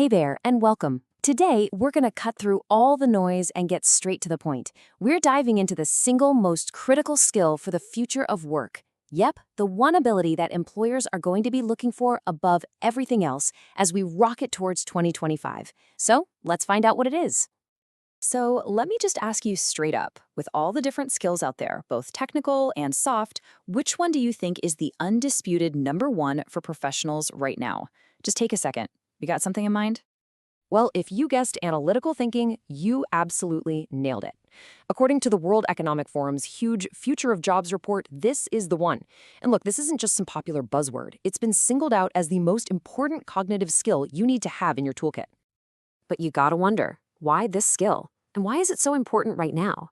Hey there, and welcome. Today, we're going to cut through all the noise and get straight to the point. We're diving into the single most critical skill for the future of work. Yep, the one ability that employers are going to be looking for above everything else as we rocket towards 2025. So, let's find out what it is. So let me just ask you straight up, with all the different skills out there, both technical and soft, which one do you think is the undisputed #1 for professionals right now? Just take a second. You got something in mind? Well, if you guessed analytical thinking, you absolutely nailed it. According to the World Economic Forum's huge Future of Jobs report, this is the one. And look, this isn't just some popular buzzword. It's been singled out as the most important cognitive skill you need to have in your toolkit. But you gotta wonder, why this skill? And why is it so important right now?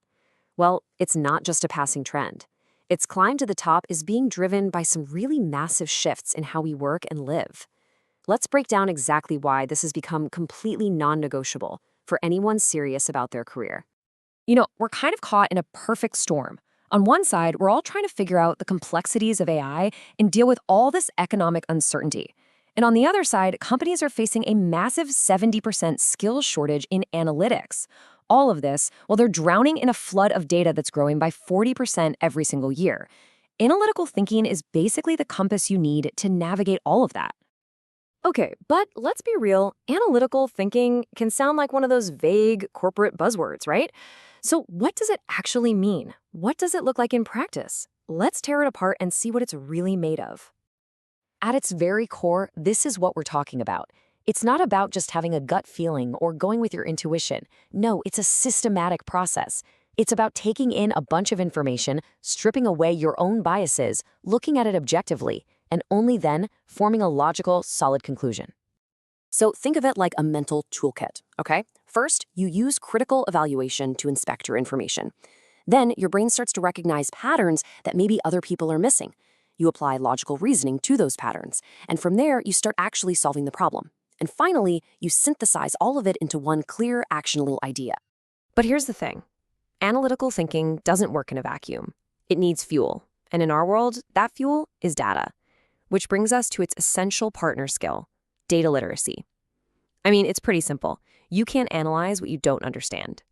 Well, it's not just a passing trend. Its climb to the top is being driven by some really massive shifts in how we work and live. Let's break down exactly why this has become completely non-negotiable for anyone serious about their career. We're kind of caught in a perfect storm. On one side, we're all trying to figure out the complexities of AI and deal with all this economic uncertainty. And on the other side, companies are facing a massive 70% skills shortage in analytics. All of this while they're drowning in a flood of data that's growing by 40% every single year. Analytical thinking is basically the compass you need to navigate all of that. Okay, but let's be real, analytical thinking can sound like one of those vague corporate buzzwords, right? So what does it actually mean? What does it look like in practice? Let's tear it apart and see what it's really made of. At its very core, this is what we're talking about. It's not about just having a gut feeling or going with your intuition. No, it's a systematic process. It's about taking in a bunch of information, stripping away your own biases, looking at it objectively, and only then forming a logical, solid conclusion. So think of it like a mental toolkit, okay? First, you use critical evaluation to inspect your information. Then your brain starts to recognize patterns that maybe other people are missing. You apply logical reasoning to those patterns, and from there, you start actually solving the problem. And finally, you synthesize all of it into one clear, actionable idea. But here's the thing. Analytical thinking doesn't work in a vacuum. It needs fuel. And in our world, that fuel is data. Which brings us to its essential partner skill, data literacy. I mean, it's pretty simple. You can't analyze what you don't understand.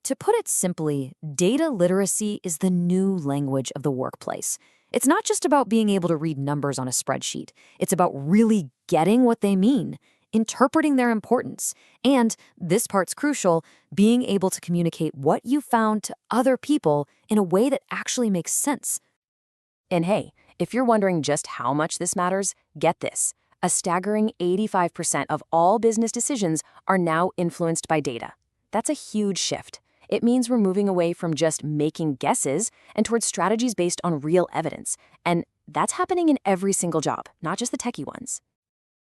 To put it simply, data literacy is the new language of the workplace. It's not just about being able to read numbers on a spreadsheet. It's about really getting what they mean, interpreting their importance, and, this part's crucial, being able to communicate what you found to other people in a way that actually makes sense. And hey, if you're wondering just how much this matters, get this. A staggering 85% of all business decisions are now influenced by data. That's a huge shift. It means we're moving away from just making guesses and towards strategies based on real evidence. And that's happening in every single job, not just the techie ones.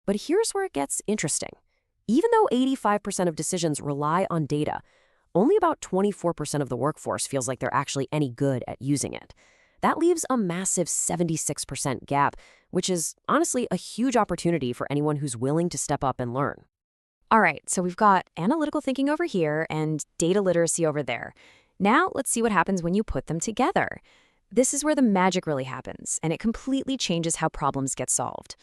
But here's where it gets interesting. Even though 85% of decisions rely on data, only about 24% of the workforce feels like they're actually any good at using it. That leaves a massive 76% gap, which is honestly a huge opportunity for anyone who's willing to step up and learn. All right, so we've got analytical thinking over here and data literacy over there. Now let's see what happens when you put them together. This is where the magic really happens, and it completely changes how problems get solved.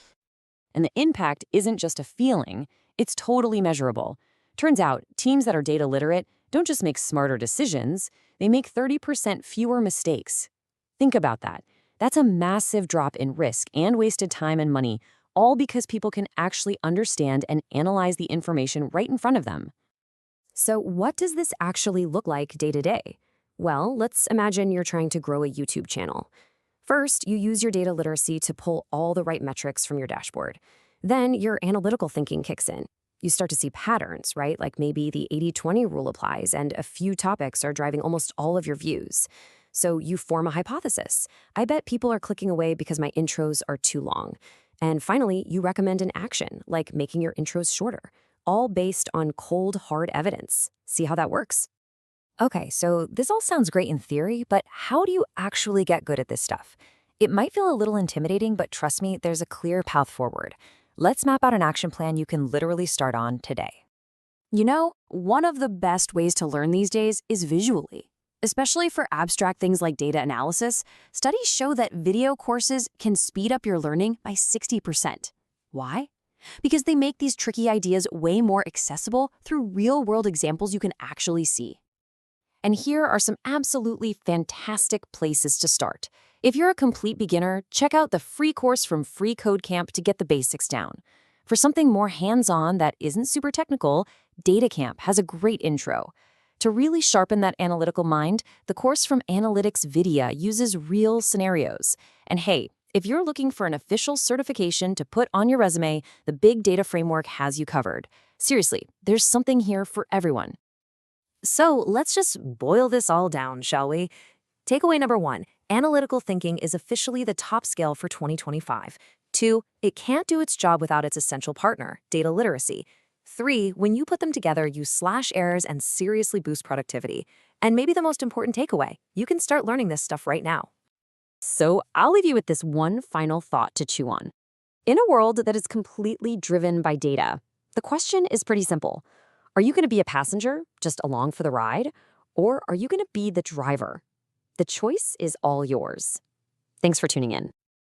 And the impact isn't just a feeling, it's totally measurable. Turns out, teams that are data literate don't just make smarter decisions, they make 30% fewer mistakes. Think about that. That's a massive drop in risk and wasted time and money, all because people can actually understand and analyze the information right in front of them. So what does this actually look like day to day? Well, let's imagine you're trying to grow a YouTube channel. First, you use your data literacy to pull all the right metrics from your dashboard. Then your analytical thinking kicks in. You start to see patterns, right? Like maybe the 80-20 rule applies and a few topics are driving almost all of your views. So you form a hypothesis. I bet people are clicking away because my intros are too long. And finally, you recommend an action, like making your intros shorter, all based on cold, hard evidence. See how that works? Okay, so this all sounds great in theory, but how do you actually get good at this stuff? It might feel a little intimidating, but trust me, there's a clear path forward. Let's map out an action plan you can literally start on today. One of the best ways to learn these days is visually. Especially for abstract things like data analysis, studies show that video courses can speed up your learning by 60%. Why? because they make these tricky ideas way more accessible through real-world examples you can actually see. And here are some absolutely fantastic places to start. If you're a complete beginner, check out the free course from FreeCodeCamp to get the basics down. For something more hands-on that isn't super technical, DataCamp has a great intro. To really sharpen that analytical mind, the course from Analytics Vidhya uses real scenarios. And hey, if you're looking for an official certification to put on your resume, the Big Data Framework has you covered. Seriously, there's something here for everyone. So let's just boil this all down, shall we? Takeaway number 1, analytical thinking is officially the top skill for 2025. 2, it can't do its job without its essential partner, data literacy. 3, when you put them together, you slash errors and seriously boost productivity. And maybe the most important takeaway, you can start learning this stuff right now. So I'll leave you with this one final thought to chew on. In a world that is completely driven by data, the question is pretty simple. Are you going to be a passenger, just along for the ride? Or are you going to be the driver? The choice is all yours. Thanks for tuning in.